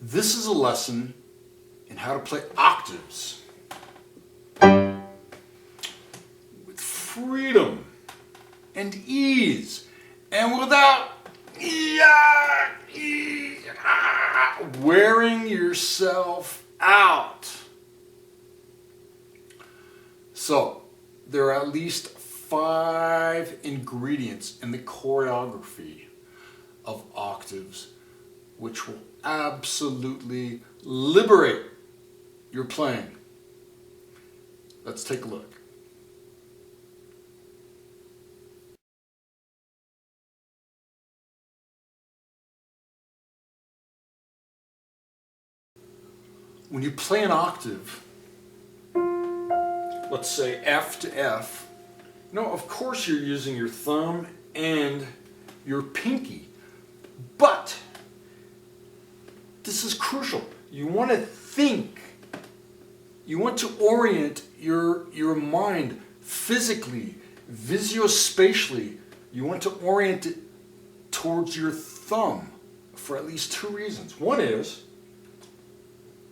This is a lesson in how to play octaves with freedom and ease and without wearing yourself out. So, there are at least 5 ingredients in the choreography of octaves which will absolutely liberate your playing. Let's take a look. When you play an octave, let's say F to F, of course you're using your thumb and your pinky, but this is crucial. You want to think, you want to orient your mind physically, visuospatially. You want to orient it towards your thumb for at least 2 reasons. One is,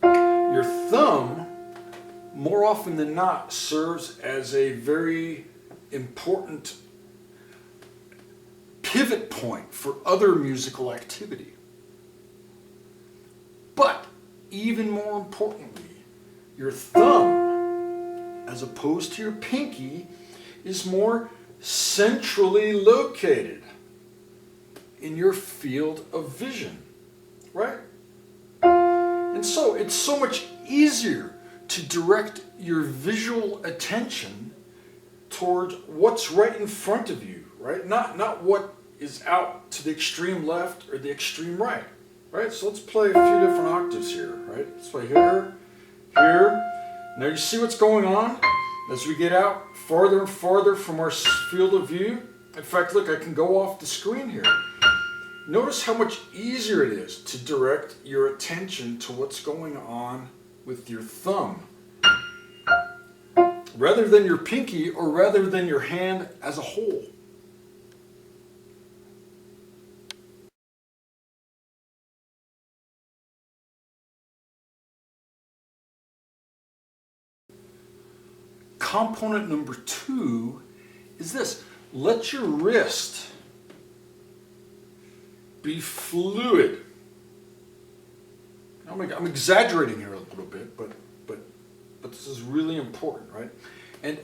your thumb, more often than not, serves as a very important pivot point for other musical activity. But even more importantly, your thumb, as opposed to your pinky, is more centrally located in your field of vision, right? And so it's so much easier to direct your visual attention towards what's right in front of you, right? Not what is out to the extreme left or the extreme right, right? So let's play a few different octaves here, right? Let's play here, here. Now you see what's going on as we get out farther and farther from our field of view. In fact, look, I can go off the screen here. Notice how much easier it is to direct your attention to what's going on with your thumb, rather than your pinky or rather than your hand as a whole. Component number 2 is this. Let your wrist be fluid. I'm exaggerating here a little bit, but this is really important, right? And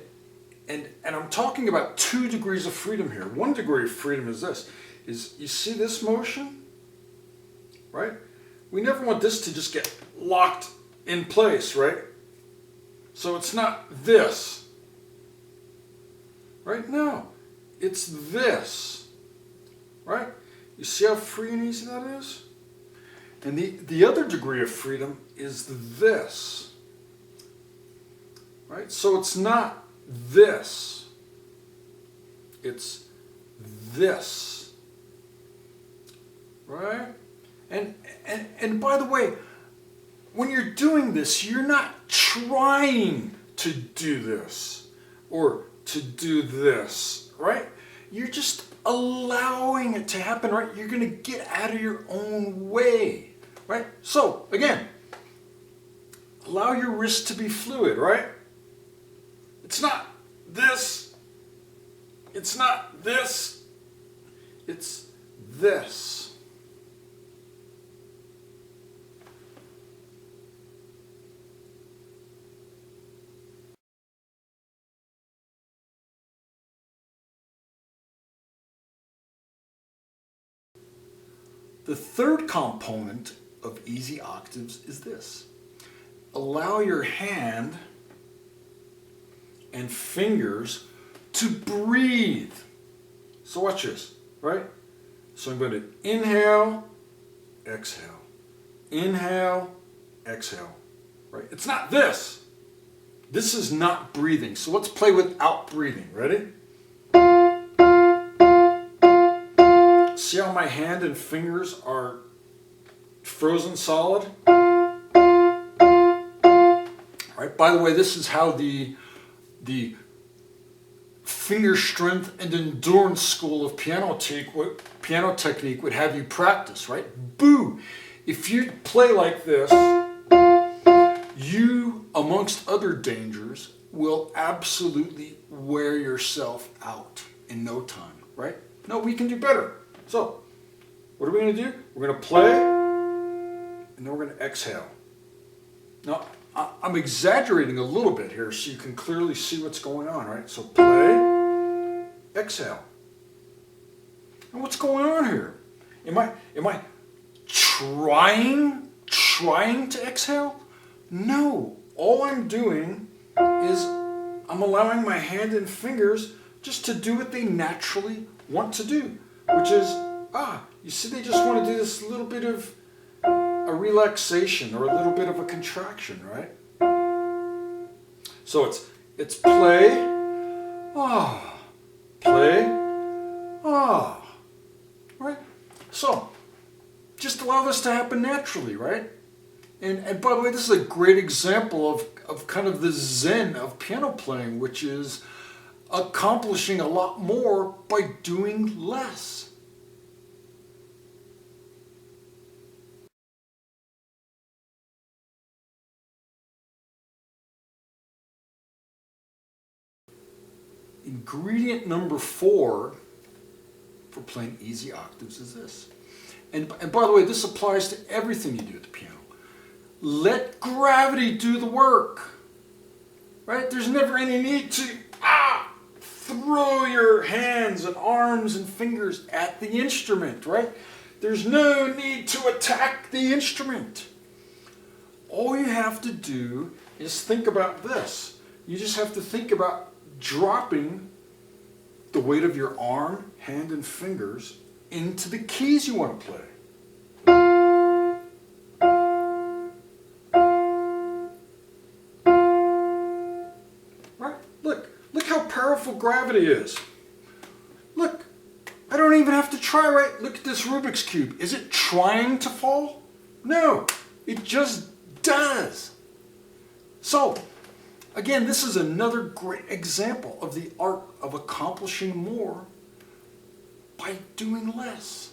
I'm talking about 2 degrees of freedom here. 1 degree of freedom is this. Is you see this motion? Right? We never want this to just get locked in place, right? So it's not this. Right? No. It's this. Right? You see how free and easy that is? And the other degree of freedom is this. Right? So it's not this. It's this. Right? And by the way, when you're doing this, you're not trying to do this or to do this, right? You're just allowing it to happen, right? You're going to get out of your own way, right? So, again, allow your wrist to be fluid, right? It's not this. It's not this. It's this. The third component of easy octaves is this. Allow your hand and fingers to breathe. So watch this, right? So I'm going to inhale, exhale. Inhale, exhale. Right? It's not this. This is not breathing. So let's play without breathing. Ready? See how my hand and fingers are frozen solid? Right. By the way, this is how the finger strength and endurance school of piano technique would have you practice, right? Boo! if you play like this, you, amongst other dangers, will absolutely wear yourself out in no time, right? No, we can do better. So, what are we going to do? We're going to play, and then we're going to exhale. Now, I'm exaggerating a little bit here so you can clearly see what's going on, right? So play, exhale. And what's going on here? Am I trying to exhale? No. All I'm doing is I'm allowing my hand and fingers just to do what they naturally want to do, which is, you see, they just want to do this little bit of a relaxation or a little bit of a contraction, right? So it's play, play, right? So just allow this to happen naturally, right? And by the way, this is a great example of kind of the zen of piano playing, which is accomplishing a lot more by doing less. Ingredient number 4 for playing easy octaves is this. And by the way, this applies to everything you do at the piano. Let gravity do the work. Right? There's never any need to throw your hands and arms and fingers at the instrument, right? There's no need to attack the instrument. All you have to do is think about this. You just have to think about dropping the weight of your arm, hand, and fingers into the keys you want to play. Right? Look how powerful gravity is. Look, I don't even have to try, right? Look at this Rubik's Cube. Is it trying to fall? No, it just does. So, again, this is another great example of the art of accomplishing more by doing less.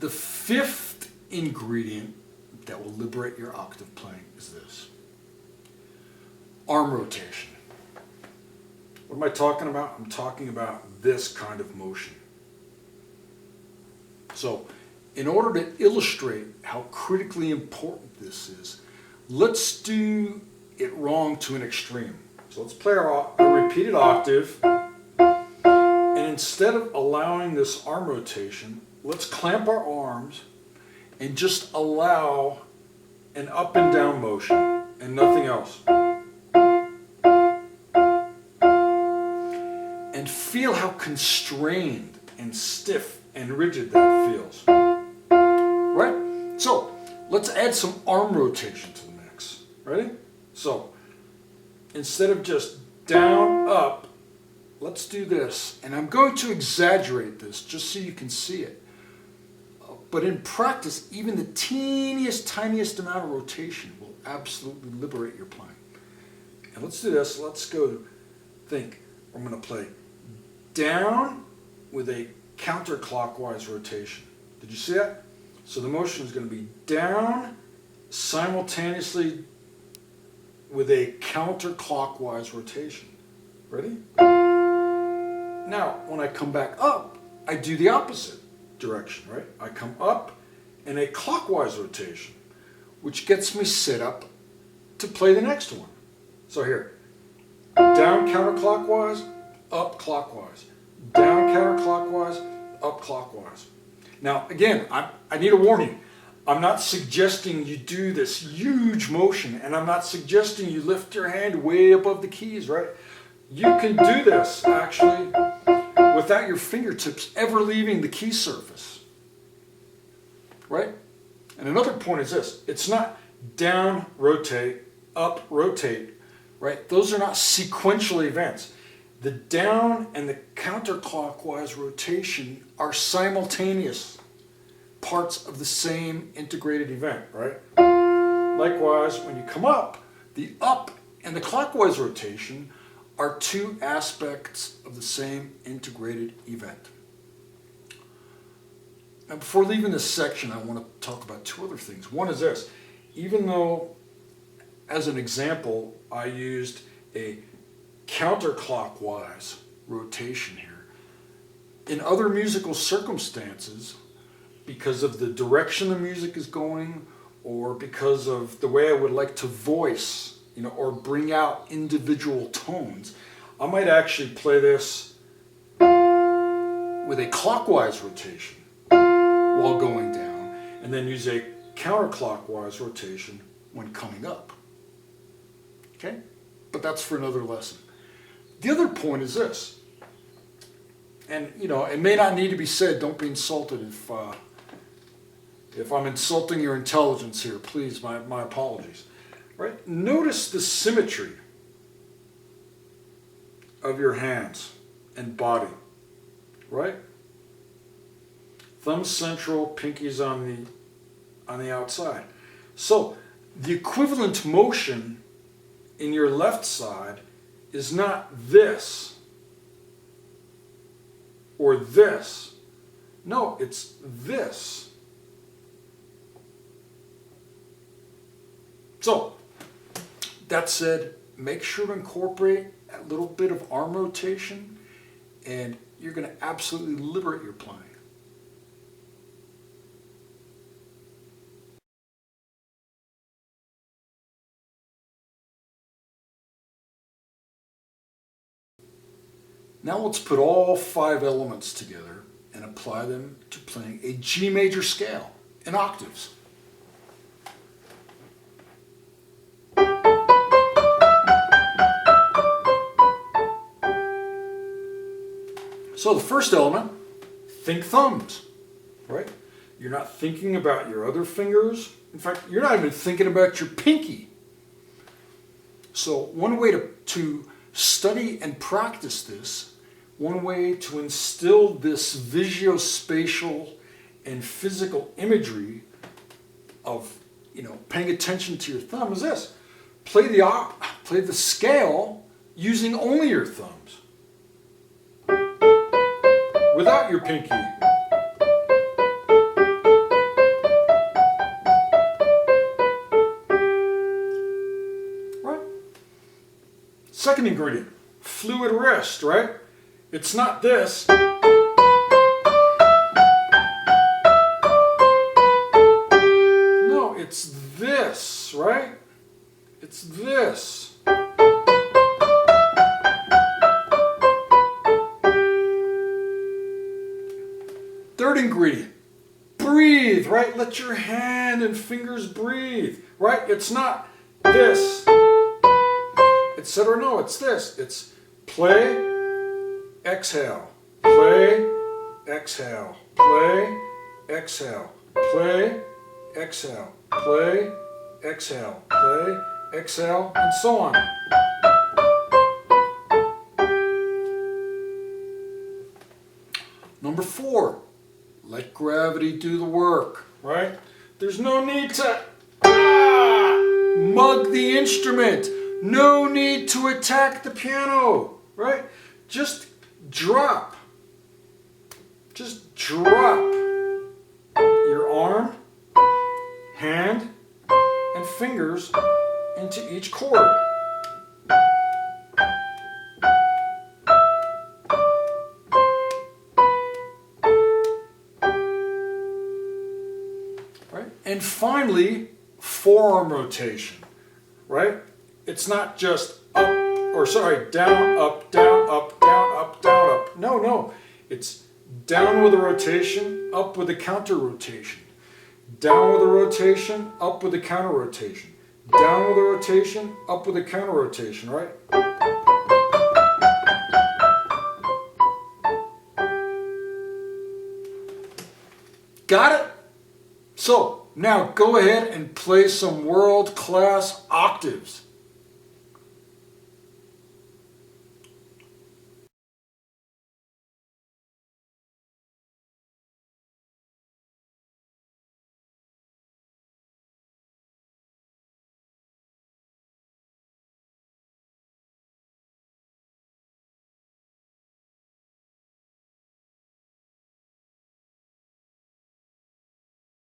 The 5th ingredient that will liberate your octave playing is this: arm rotation. What am I talking about? I'm talking about this kind of motion. So, in order to illustrate how critically important this is, let's do it wrong to an extreme. So let's play a repeated octave, and instead of allowing this arm rotation, let's clamp our arms and just allow an up and down motion and nothing else. And feel how constrained and stiff and rigid that feels. Right? So, let's add some arm rotation to the mix. Ready? So, instead of just down, up, let's do this. And I'm going to exaggerate this just so you can see it. But in practice, even the teeniest, tiniest amount of rotation will absolutely liberate your playing. And let's do this. Let's go think. I'm going to play down with a counterclockwise rotation. Did you see that? So the motion is going to be down simultaneously with a counterclockwise rotation. Ready? Now, when I come back up, I do the opposite direction, right? I come up in a clockwise rotation, which gets me set up to play the next one. So here, down counterclockwise, up clockwise, down counterclockwise, up clockwise. Now, again, I need a warning. I'm not suggesting you do this huge motion, and I'm not suggesting you lift your hand way above the keys, right? You can do this, actually, without your fingertips ever leaving the key surface, right? And another point is this. It's not down, rotate, up, rotate, right? Those are not sequential events. The down and the counterclockwise rotation are simultaneous parts of the same integrated event, right? Likewise, when you come up, The up and the clockwise rotation are two aspects of the same integrated event. Now, before leaving this section, I want to talk about two other things. One is this. Even though, as an example, I used a counterclockwise rotation here, in other musical circumstances, because of the direction the music is going, or because of the way I would like to voice, or bring out individual tones, I might actually play this with a clockwise rotation while going down, and then use a counterclockwise rotation when coming up. Okay? But that's for another lesson. The other point is this, and it may not need to be said, don't be insulted if I'm insulting your intelligence here, please, my apologies. Right? Notice the symmetry of your hands and body, right? Thumb central, pinkies on the outside. So the equivalent motion in your left side is not this or this. No, it's this. So, that said, make sure to incorporate a little bit of arm rotation, and you're going to absolutely liberate your playing. Now let's put all 5 elements together and apply them to playing a G major scale in octaves. So the first element, think thumbs, right? You're not thinking about your other fingers. In fact, you're not even thinking about your pinky. So one way to study and practice this, one way to instill this visuospatial and physical imagery of, paying attention to your thumb is this. Play the scale using only your thumbs, without your pinky. Right? Second ingredient, fluid wrist, right? It's not this. No, it's this, right? It's this. Third ingredient, breathe, right? Let your hand and fingers breathe, right? It's not this, etc. No, it's this. It's play, exhale, play, exhale, play, exhale, play, exhale, play, exhale, play, exhale, and so on. Number 4, let gravity do the work, right? There's no need to mug the instrument. No need to attack the piano, right? Just drop. Just drop your arm, hand, and fingers into each chord. Right? And finally, forearm rotation, right? It's not just down, up, down, up, down, up, down, up. No. It's down with a rotation, up with a counter rotation. Down with a rotation, up with a counter rotation. Down with a rotation, up with a counter rotation, right? Got it? So, now go ahead and play some world-class octaves.